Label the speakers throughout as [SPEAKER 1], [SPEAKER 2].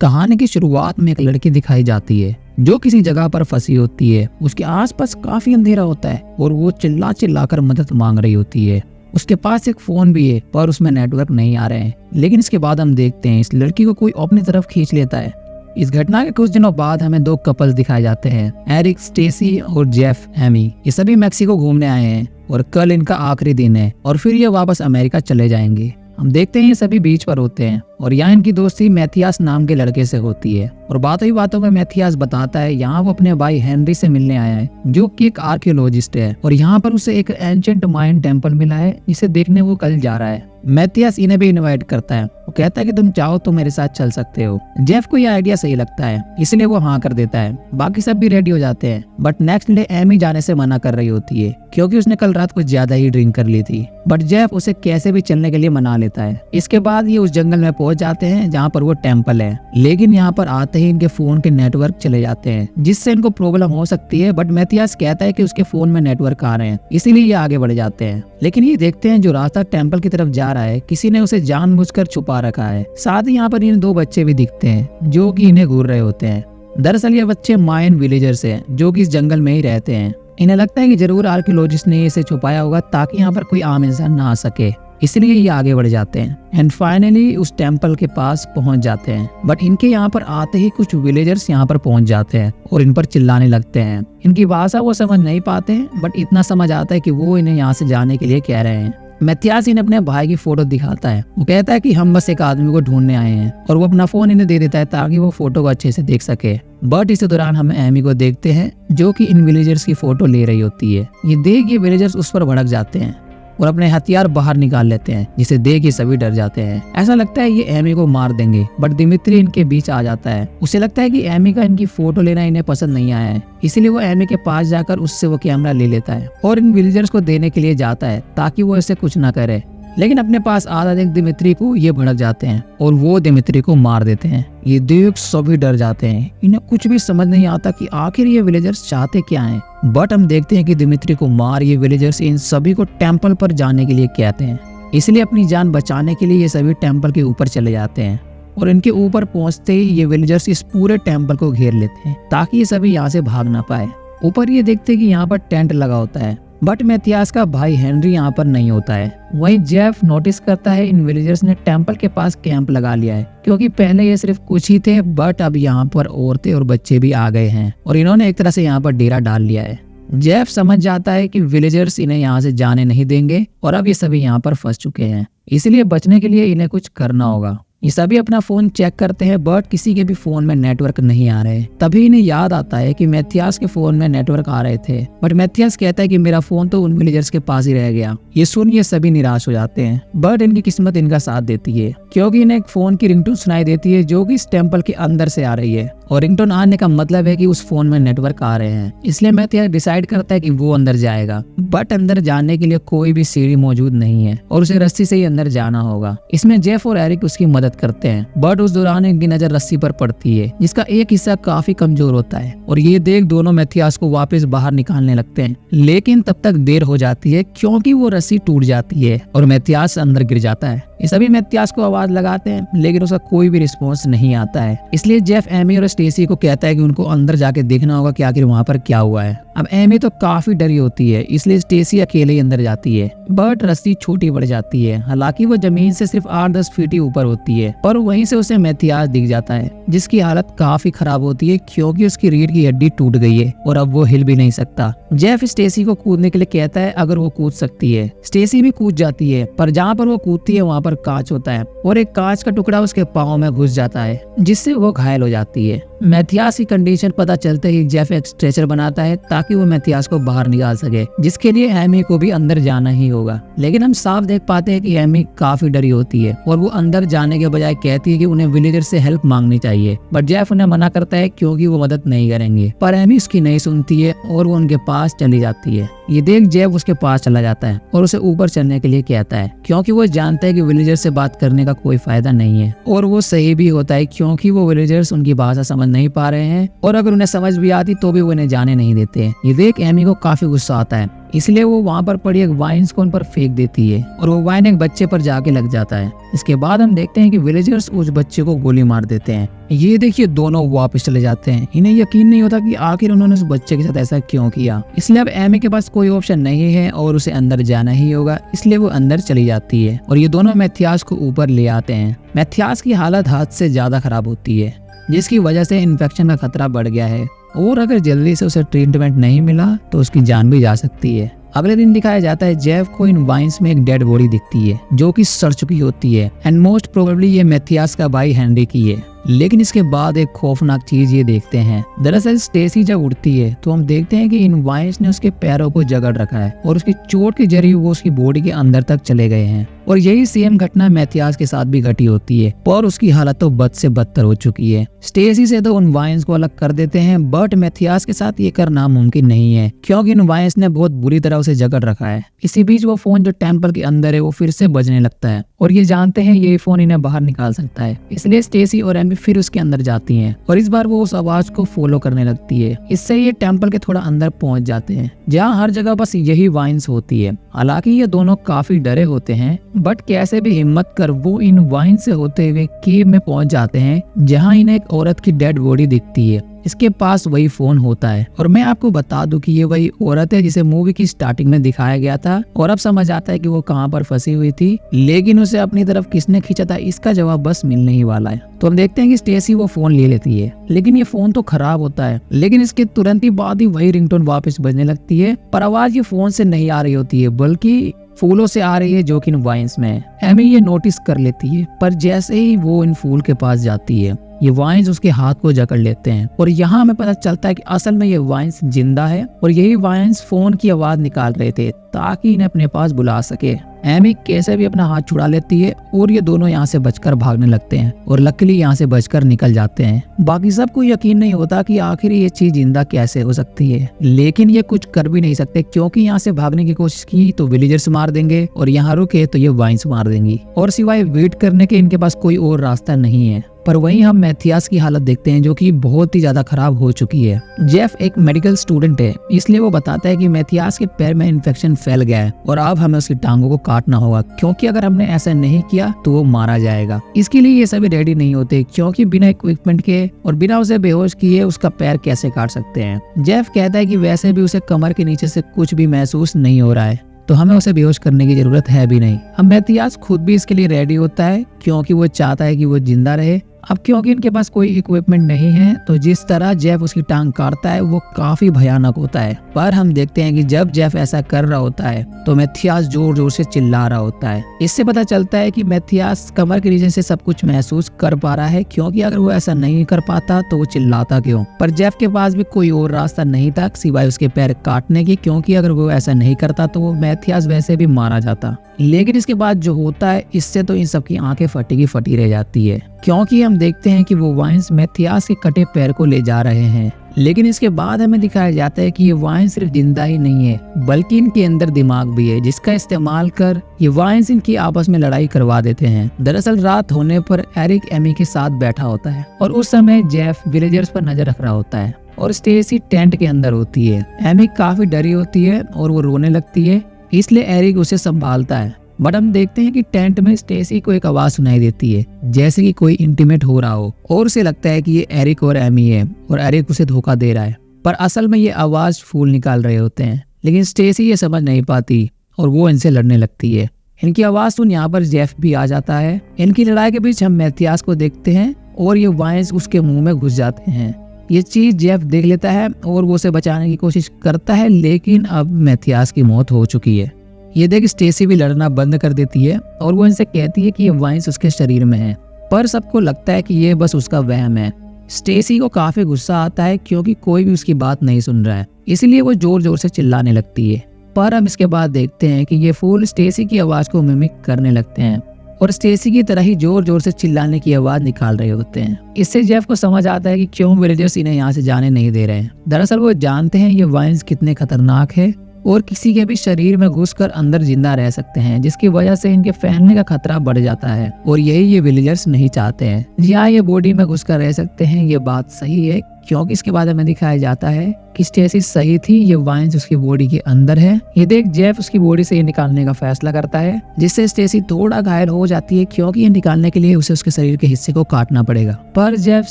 [SPEAKER 1] कहानी की शुरुआत में एक लड़की दिखाई जाती है जो किसी जगह पर फंसी होती है। उसके आसपास काफी अंधेरा होता है और वो चिल्ला चिल्ला कर मदद मांग रही होती है। उसके पास एक फोन भी है पर उसमें नेटवर्क नहीं आ रहे हैं। लेकिन इसके बाद हम देखते हैं इस लड़की को कोई अपनी तरफ खींच लेता है। इस घटना के कुछ दिनों बाद हमें दो कपल्स दिखाए जाते हैं, एरिक स्टेसी और जेफ एमी। ये सभी मैक्सिको घूमने आए हैं और कल इनका आखिरी दिन है और फिर ये वापस अमेरिका चले जाएंगे। हम देखते हैं ये सभी बीच पर होते हैं और यहाँ इनकी दोस्ती मैथियास नाम के लड़के से होती है। और बातों ही बातों में मैथियास बताता है यहाँ वो अपने भाई हेनरी से मिलने आया है जो कि एक आर्कियोलॉजिस्ट है और यहाँ पर उसे एक एंशिएंट मायन टेम्पल मिला है जिसे देखने वो कल जा रहा है। मैथियास इन्हें भी इनवाइट करता है। वो कहता है कि तुम चाहो तो मेरे साथ चल सकते हो। जेफ को यह आइडिया सही लगता है इसलिए वो हाँ कर देता है। बाकी सब भी रेडी हो जाते हैं बट नेक्स्ट डे एमी जाने से मना कर रही होती है क्योंकि उसने कल रात कुछ ज्यादा ही ड्रिंक कर ली थी। बट जेफ उसे कैसे भी चलने के लिए मना लेता है। इसके बाद ये उस जंगल में पहुंच जाते हैं जहाँ पर वो टेम्पल है। लेकिन यहाँ पर आते ही इनके फोन के नेटवर्क चले जाते हैं जिससे इनको प्रॉब्लम हो सकती है। बट मैथियास कहता है कि उसके फोन में नेटवर्क आ रहे हैं इसीलिए ये आगे बढ़ जाते हैं। लेकिन ये देखते हैं जो रास्ता टेम्पल की तरफ जा रहा है किसी ने उसे जानबूझकर छुपा रखा है। साथ ही यहाँ पर इन दो बच्चे भी दिखते हैं जो कि इन्हें घूर रहे होते हैं। दरअसल ये बच्चे मायन विलेजर्स हैं जो कि इस जंगल में ही रहते हैं। इन्हें लगता है कि जरूर आर्कियोलॉजिस्ट ने इसे छुपाया होगा ताकि यहाँ पर कोई आम इंसान ना आ सके, इसलिए ये आगे बढ़ जाते हैं एंड फाइनली उस टेम्पल के पास पहुंच जाते हैं। बट इनके यहाँ पर आते ही कुछ विलेजर्स यहाँ पर पहुंच जाते हैं और इन पर चिल्लाने लगते हैं। इनकी भाषा वो समझ नहीं पाते हैं बट इतना समझ आता है कि वो इन्हें यहाँ से जाने के लिए कह रहे हैं। मैथियास इन्हें अपने भाई की फोटो दिखाता है। वो कहता है कि हम बस एक आदमी को ढूंढने आए हैं और वो अपना फोन इन्हें दे देता है ताकि वो फोटो को अच्छे से देख सके। बट इस दौरान हम एमी को देखते हैं जो कि इन विलेजर्स की फोटो ले रही होती है। ये देख ये विलेजर्स उस पर भड़क जाते हैं और अपने हथियार बाहर निकाल लेते हैं जिसे देख ये सभी डर जाते हैं। ऐसा लगता है ये एमी को मार देंगे बट दिमित्री इनके बीच आ जाता है। उसे लगता है कि एमी का इनकी फोटो लेना इन्हें पसंद नहीं आया है इसीलिए वो एमी के पास जाकर उससे वो कैमरा ले लेता है और इन विलेजर्स को देने के लिए जाता है ताकि वो इसे कुछ ना करे। लेकिन अपने पास आधा देख दिमित्री को ये भड़क जाते हैं और वो दिमित्री को मार देते हैं। ये देख सभी डर जाते हैं। इन्हें कुछ भी समझ नहीं आता कि आखिर ये विलेजर्स चाहते क्या हैं। बट हम देखते हैं कि दिमित्री को मार ये विलेजर्स इन सभी को टेम्पल पर जाने के लिए कहते हैं। इसलिए अपनी जान बचाने के लिए ये सभी टेम्पल के ऊपर चले जाते हैं और इनके ऊपर पहुंचते ही ये विलेजर्स इस पूरे टेम्पल को घेर लेते हैं ताकि ये सभी यहाँ से भाग ना पाए। ऊपर ये देखते हैं कि यहाँ पर टेंट लगा होता है बट मैथियास का भाई हेनरी यहाँ पर नहीं होता है। वहीं जेफ नोटिस करता है इन विलेजर्स ने टेम्पल के पास कैंप लगा लिया है क्योंकि पहले ये सिर्फ कुछ ही थे बट अब यहाँ पर औरतें और बच्चे भी आ गए हैं और इन्होंने एक तरह से यहाँ पर डेरा डाल लिया है। जेफ समझ जाता है कि विलेजर्स इन्हें यहाँ से जाने नहीं देंगे और अब ये सभी यहाँ पर फंस चुके हैं, इसलिए बचने के लिए इन्हें कुछ करना होगा। ये सभी अपना फोन चेक करते हैं बट किसी के भी फोन में नेटवर्क नहीं आ रहे। तभी इन्हें याद आता है कि मैथियास के फोन में नेटवर्क आ रहे थे बट मैथियास कहता है कि मेरा फोन तो उन विलेजर्स के पास ही रह गया। ये सुन ये सभी निराश हो जाते हैं बट इनकी किस्मत इनका साथ देती है क्योंकि इन्हें एक फोन की रिंगटोन सुनाई देती है जो कि इस टेम्पल के अंदर से आ रही है और रिंगटोन आने का मतलब है कि उस फोन में नेटवर्क आ रहे हैं। इसलिए मैथियास डिसाइड करता है कि वो अंदर जाएगा बट अंदर जाने के लिए कोई भी सीढ़ी मौजूद नहीं है और उसे रस्सी से ही अंदर जाना होगा। इसमें जेफ और एरिक उसकी मदद करते हैं बट उस दौरान इनकी नजर रस्सी पर पड़ती है जिसका एक हिस्सा काफी कमजोर होता है और ये देख दोनों मैथियास को वापस बाहर निकालने लगते हैं। लेकिन तब तक देर हो जाती है क्योंकि वो रस्सी टूट जाती है और मैथियास अंदर गिर जाता है। ये सभी मैथियास को आवाज लगाते हैं लेकिन उसका कोई भी रिस्पॉन्स नहीं आता है। इसलिए जेफ एमी और स्टेसी को कहता है कि उनको अंदर जाके देखना होगा कि आखिर वहाँ पर क्या हुआ है। अब एमी तो काफी डरी होती है इसलिए स्टेसी अकेले ही अंदर जाती है बट रस्सी छोटी बढ़ जाती है। हालांकि वो जमीन से सिर्फ 8-10 फीट ही ऊपर होती है पर वहीं से उसे मैथियास दिख जाता है जिसकी हालत काफी खराब होती है क्योंकि उसकी रीढ़ की हड्डी टूट गई है और अब वो हिल भी नहीं सकता। जेफ स्टेसी को कूदने के लिए कहता है अगर वो कूद सकती है। स्टेसी भी कूद जाती है पर जहाँ पर वो कूदती है वहाँ पर कांच होता है और एक कांच का टुकड़ा उसके पाँव में घुस जाता है जिससे वो घायल हो जाती है। मैथियास की कंडीशन पता चलते ही जेफ एक स्ट्रेचर बनाता है ताकि वो मैथियास को बाहर निकाल सके जिसके लिए एमी को भी अंदर जाना ही होगा। लेकिन हम साफ देख पाते हैं कि एमी काफी डरी होती है और वो अंदर जाने के बजाय कहती है कि उन्हें विलेजर से हेल्प मांगनी चाहिए बट जेफ उन्हें मना करता है क्योंकि वो मदद नहीं करेंगे। पर एमी उसकी नहीं सुनती है और वो उनके पास चली जाती है। ये देख जेफ उसके पास चला जाता है और उसे ऊपर चढ़ने के लिए कहता है क्योंकि वो जानता है कि विलेजर से बात करने का कोई फायदा नहीं है और वो सही भी होता है क्योंकि वो विलेजर्स उनकी भाषा समझ नहीं पा रहे हैं और अगर उन्हें समझ भी आती तो भी वो उन्हें जाने नहीं देते। ये देख एमी को काफी गुस्सा आता है इसलिए वो वहाँ पर पड़ी एक वाइन्स को उन पर फेंक देती है और वो वाइन एक बच्चे पर जाके लग जाता है। इसके बाद हम देखते हैं कि विलेजर्स उस बच्चे को गोली मार देते हैं। ये देखिए दोनों वापस चले जाते हैं। इन्हें यकीन नहीं होता कि आखिर उन्होंने उस बच्चे के साथ ऐसा क्यों किया। इसलिए अब एमी के पास कोई ऑप्शन नहीं है और उसे अंदर जाना ही होगा, इसलिए वो अंदर चली जाती है और ये दोनों मैथियास को ऊपर ले आते हैं। मैथियास की हालत हद से ज्यादा खराब होती है, जिसकी वजह से इन्फेक्शन का खतरा बढ़ गया है और अगर जल्दी से उसे ट्रीटमेंट नहीं मिला तो उसकी जान भी जा सकती है। अगले दिन दिखाया जाता है जेफ को इन वाइन्स में एक डेड बॉडी दिखती है जो कि सड़ चुकी होती है एंड मोस्ट प्रोबेबली ये मैथियास का भाई हेनरी की है। लेकिन इसके बाद एक खौफनाक चीज ये देखते हैं। दरअसल स्टेसी जब उठती है तो हम देखते हैं कि इन वाइन्स ने उसके पैरों को जकड़ रखा है और उसकी चोट के जरिए वो उसकी बॉडी के अंदर तक चले गए हैं। और यही सेम घटना मैथियास के साथ भी घटी होती है, पर उसकी हालत तो बद से बदतर हो चुकी है। स्टेसी से तो उन वाइन्स को अलग कर देते हैं, बट मैथियास के साथ ये करना मुमकिन नहीं है क्योंकि इन वाइन्स ने बहुत बुरी तरह उसे जकड़ रखा है। इसी बीच वो फोन जो टेम्पल के अंदर है वो फिर से बजने लगता है और ये जानते हैं ये फोन इन्हें बाहर निकाल सकता है, इसलिए स्टेसी और एमी फिर उसके अंदर जाती हैं और इस बार वो उस आवाज को फॉलो करने लगती है। इससे ये टेम्पल के थोड़ा अंदर पहुंच जाते हैं जहाँ हर जगह बस यही वाइन्स होती है। हालांकि ये दोनों काफी डरे होते हैं, बट कैसे भी हिम्मत कर वो इन वाइन से होते हुए केव में पहुंच जाते हैं जहाँ इन्हें एक औरत की डेड बॉडी दिखती है। इसके पास वही फोन होता है और मैं आपको बता दूं कि ये वही औरत है जिसे मूवी की स्टार्टिंग में दिखाया गया था और अब समझ आता है कि वो कहाँ पर फंसी हुई थी, लेकिन उसे अपनी तरफ किसने खींचा था इसका जवाब बस मिलने ही वाला है। तो हम देखते हैं कि स्टेसी वो फोन ले लेती है, लेकिन ये फोन तो खराब होता है। लेकिन इसके तुरंत ही बाद ही वही रिंगटोन वापस बजने लगती है, पर आवाज ये फोन से नहीं आ रही होती है बल्कि फूलों से आ रही है जो कि इन वाइन्स में है। एमी ये नोटिस कर लेती है, पर जैसे ही वो इन फूल के पास जाती है ये वाइन्स उसके हाथ को जकड़ लेते हैं और यहाँ हमें पता चलता है कि असल में ये वाइन्स जिंदा है और यही वाइन्स फोन की आवाज निकाल रहे थे ताकि इन्हें अपने पास बुला सके। एमी कैसे भी अपना हाथ छुड़ा लेती है और ये दोनों यहाँ से बचकर भागने लगते हैं और लकीली यहाँ से बचकर निकल जाते हैं। बाकी सबको यकीन नहीं होता कि आखिर ये चीज जिंदा कैसे हो सकती है, लेकिन ये कुछ कर भी नहीं सकते क्योंकि यहाँ से भागने की कोशिश की तो विलेजर्स मार देंगे और यहाँ रुके तो ये वाइन्स मार देंगी और सिवाय वेट करने के इनके पास कोई और रास्ता नहीं है। पर वहीं हम मैथियास की हालत देखते हैं जो कि बहुत ही ज्यादा खराब हो चुकी है। जेफ एक मेडिकल स्टूडेंट है, इसलिए वो बताता है कि मैथियास के पैर में इन्फेक्शन फैल गया है और अब हमें उसकी टांगों को काटना होगा क्योंकि अगर हमने ऐसा नहीं किया तो वो मारा जाएगा। इसके लिए ये सभी रेडी नहीं होते क्योंकि बिना इक्विपमेंट के और बिना उसे बेहोश किए उसका पैर कैसे काट सकते हैं। जेफ कहता है कि वैसे भी उसे कमर के नीचे से कुछ भी महसूस नहीं हो रहा है तो हमें उसे बेहोश करने की जरूरत है भी नहीं। अब मैथियास खुद भी इसके लिए रेडी होता है क्योंकि वो चाहता है कि वो जिंदा रहे। अब क्योंकि इनके पास कोई इक्विपमेंट नहीं है तो जिस तरह जेफ उसकी टांग काटता है वो काफी भयानक होता है। पर हम देखते हैं कि जब जेफ ऐसा कर रहा होता है तो मैथियास जोर जोर से चिल्ला रहा होता है। इससे पता चलता है कि मैथियास कमर के नीचे से सब कुछ महसूस कर पा रहा है क्योंकि अगर वो ऐसा नहीं कर पाता तो वो चिल्लाता क्यों। पर जेफ के पास भी कोई और रास्ता नहीं था सिवाय उसके पैर काटने की, क्योंकि अगर वो ऐसा नहीं करता तो वो मैथियास वैसे भी मारा जाता। लेकिन इसके बाद जो होता है इससे तो इन सबकी आंखें फटी की फटी रह जाती है क्योंकि हम देखते हैं कि वो वाइन्स मैथियास के कटे पैर को ले जा रहे हैं। लेकिन इसके बाद हमें दिखाया जाता है कि ये वाइन सिर्फ जिंदा ही नहीं है बल्कि इनके अंदर दिमाग भी है जिसका इस्तेमाल कर ये वाइन्स इनकी आपस में लड़ाई करवा देते हैं। दरअसल रात होने पर एरिक एमी के साथ बैठा होता है और उस समय जेफ विलेजर्स पर नजर रख रहा होता है और स्टेसी टेंट के अंदर होती है। एमी काफी डरी होती है और वो रोने लगती है, इसलिए एरिक उसे संभालता है। बट हम देखते हैं कि टेंट में स्टेसी को एक आवाज सुनाई देती है जैसे कि कोई इंटीमेट हो रहा हो और उसे लगता है कि ये एरिक और एमी है और एरिक उसे धोखा दे रहा है, पर असल में ये आवाज फूल निकाल रहे होते हैं। लेकिन स्टेसी ये समझ नहीं पाती और वो इनसे लड़ने लगती है। इनकी आवाज सुन यहाँ पर जेफ भी आ जाता है। इनकी लड़ाई के बीच हम मैथियास को देखते हैं और ये वाइन्स उसके मुंह में घुस जाते हैं। ये चीज जेफ देख लेता है और वो उसे बचाने की कोशिश करता है, लेकिन अब मैथियास की मौत हो चुकी है। ये देख स्टेसी भी लड़ना बंद कर देती है और वो इनसे कहती है कि ये वाइन्स उसके शरीर में है, पर सबको लगता है कि ये बस उसका वहम है। स्टेसी को काफी गुस्सा आता है क्योंकि कोई भी उसकी बात नहीं सुन रहा है, इसलिए वो जोर जोर से चिल्लाने लगती है। पर हम इसके बाद देखते हैं कि ये फूल स्टेसी की आवाज को मिमिक करने लगते हैं और स्टेसी की तरह ही जोर जोर से चिल्लाने की आवाज निकाल रहे होते हैं। इससे जेफ को समझ आता है कि क्यों विलेजर्स इन्हें यहाँ से जाने नहीं दे रहे हैं। दरअसल वो जानते हैं ये वाइन्स कितने खतरनाक है और किसी के भी शरीर में घुसकर अंदर जिंदा रह सकते हैं, जिसकी वजह से इनके फैलने का खतरा बढ़ जाता है और यही ये विलेजर्स नहीं चाहते हैं। जी हाँ, ये बॉडी में घुसकर रह सकते हैं, ये बात सही है, क्योंकि इसके बाद हमें दिखाया जाता है कि स्टेसी सही थी, ये वाइन्स उसकी बॉडी के अंदर है। ये देख जेफ उसकी बॉडी से ये निकालने का फैसला करता है, जिससे स्टेसी थोड़ा घायल हो जाती है क्योंकि ये निकालने के लिए उसे उसके शरीर के हिस्से को काटना पड़ेगा। पर जेफ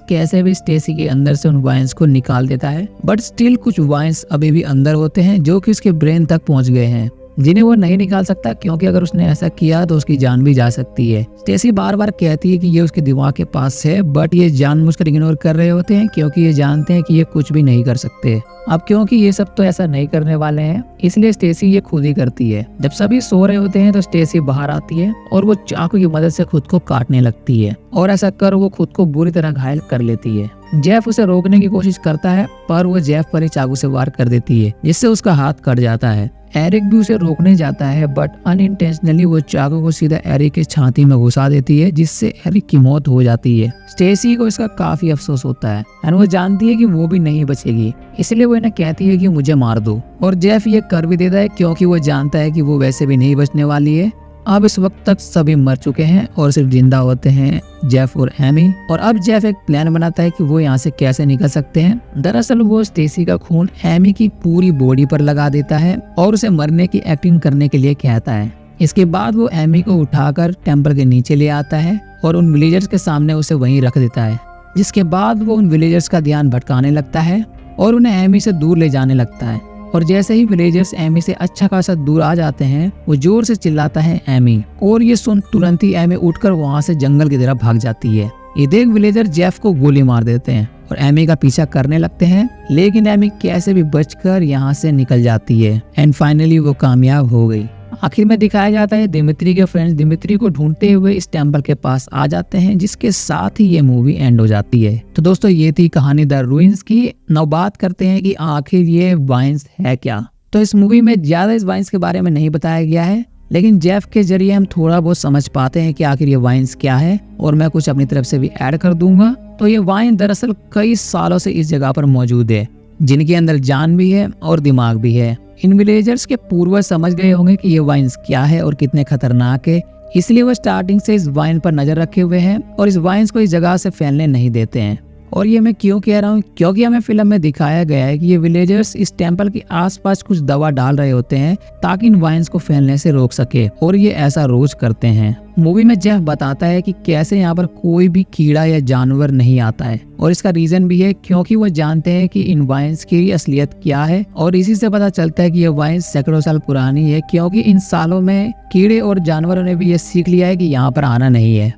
[SPEAKER 1] कैसे भी स्टेसी के अंदर से उन वाइन्स को निकाल देता है, बट स्टिल कुछ वाइन्स अभी भी अंदर होते हैं जो कि उसके ब्रेन तक पहुंच गए हैं, जिन्हें वो नहीं निकाल सकता क्योंकि अगर उसने ऐसा किया तो उसकी जान भी जा सकती है। स्टेसी बार बार कहती है कि ये उसके दिमाग के पास है, बट ये जानबूझकर इग्नोर कर रहे होते हैं क्योंकि ये जानते हैं कि ये कुछ भी नहीं कर सकते। अब क्योंकि ये सब तो ऐसा नहीं करने वाले हैं, इसलिए स्टेसी ये खुद ही करती है। जब सभी सो रहे होते हैं तो स्टेसी बाहर आती है और वो चाकू की मदद से खुद को काटने लगती है और ऐसा कर वो खुद को बुरी तरह घायल कर लेती है। जेफ उसे रोकने की कोशिश करता है पर वो जेफ पर ही चाकू से वार कर देती है, जिससे उसका हाथ कट जाता है। एरिक भी उसे रोकने जाता है बट अनइंटेंशनली वो चाकू को सीधा एरिक के छाती में घुसा देती है, जिससे एरिक की मौत हो जाती है। स्टेसी को इसका काफी अफसोस होता है और वो जानती है कि वो भी नहीं बचेगी, इसलिए वो इन्हें कहती है कि मुझे मार दो, और जेफ ये कर भी देता है क्योंकि वो जानता है कि वो वैसे भी नहीं बचने वाली है। अब इस वक्त तक सभी मर चुके हैं और सिर्फ जिंदा होते हैं जेफ और एमी। और अब जेफ एक प्लान बनाता है कि वो यहाँ से कैसे निकल सकते हैं। दरअसल वो स्टेसी का खून एमी की पूरी बॉडी पर लगा देता है और उसे मरने की एक्टिंग करने के लिए कहता है। इसके बाद वो एमी को उठाकर टेम्पल के नीचे ले आता है और उन विलेजर्स के सामने उसे वहीं रख देता है, जिसके बाद वो उन विलेजर्स का ध्यान भटकाने लगता है और उन्हें एमी से दूर ले जाने लगता है। और जैसे ही विलेजर्स एमी से अच्छा खासा दूर आ जाते हैं, वो जोर से चिल्लाता है एमी, और ये सुन तुरंत ही एमी उठकर वहाँ से जंगल की तरफ भाग जाती है। ये देख विलेजर जेफ को गोली मार देते हैं और एमी का पीछा करने लगते हैं, लेकिन एमी कैसे भी बचकर यहाँ से निकल जाती है एंड फाइनली वो कामयाब हो गई। आखिर में दिखाया जाता है दिमित्री के फ्रेंड्स दिमित्री को ढूंढते हुए इस टेम्पल के पास आ जाते हैं, जिसके साथ ही ये मूवी एंड हो जाती है। तो दोस्तों ये थी कहानी द रूइंस की। now बात करते हैं कि आखिर ये वाइन्स है क्या। तो इस मूवी में ज्यादा इस वाइन्स के बारे में नहीं बताया गया है, लेकिन जेफ के जरिए हम थोड़ा बहुत समझ पाते हैं कि आखिर ये वाइन्स क्या है, और मैं कुछ अपनी तरफ से भी ऐड कर दूंगा। तो ये वाइन दरअसल कई सालों से इस जगह पर मौजूद है, जिनके अंदर जान भी है और दिमाग भी है। इन विलेजर्स के पूर्वज समझ गए होंगे कि ये वाइन्स क्या है और कितने खतरनाक है, इसलिए वो स्टार्टिंग से इस वाइन पर नजर रखे हुए हैं और इस वाइन्स को इस जगह से फैलने नहीं देते हैं। और ये मैं क्यों कह रहा हूँ, क्योंकि हमें फिल्म में दिखाया गया है कि ये विलेजर्स इस टेम्पल के आसपास कुछ दवा डाल रहे होते हैं ताकि इन वाइन्स को फैलने से रोक सके, और ये ऐसा रोज करते हैं। मूवी में जेफ बताता है कि कैसे यहाँ पर कोई भी कीड़ा या जानवर नहीं आता है, और इसका रीजन भी है क्योंकि वो जानते हैं कि इन वाइन्स की असलियत क्या है, और इसी से पता चलता है कि ये वाइन्स सैकड़ों साल पुरानी है, क्योंकि इन सालों में कीड़े और जानवरों ने भी ये सीख लिया है कि यहाँ पर आना नहीं है।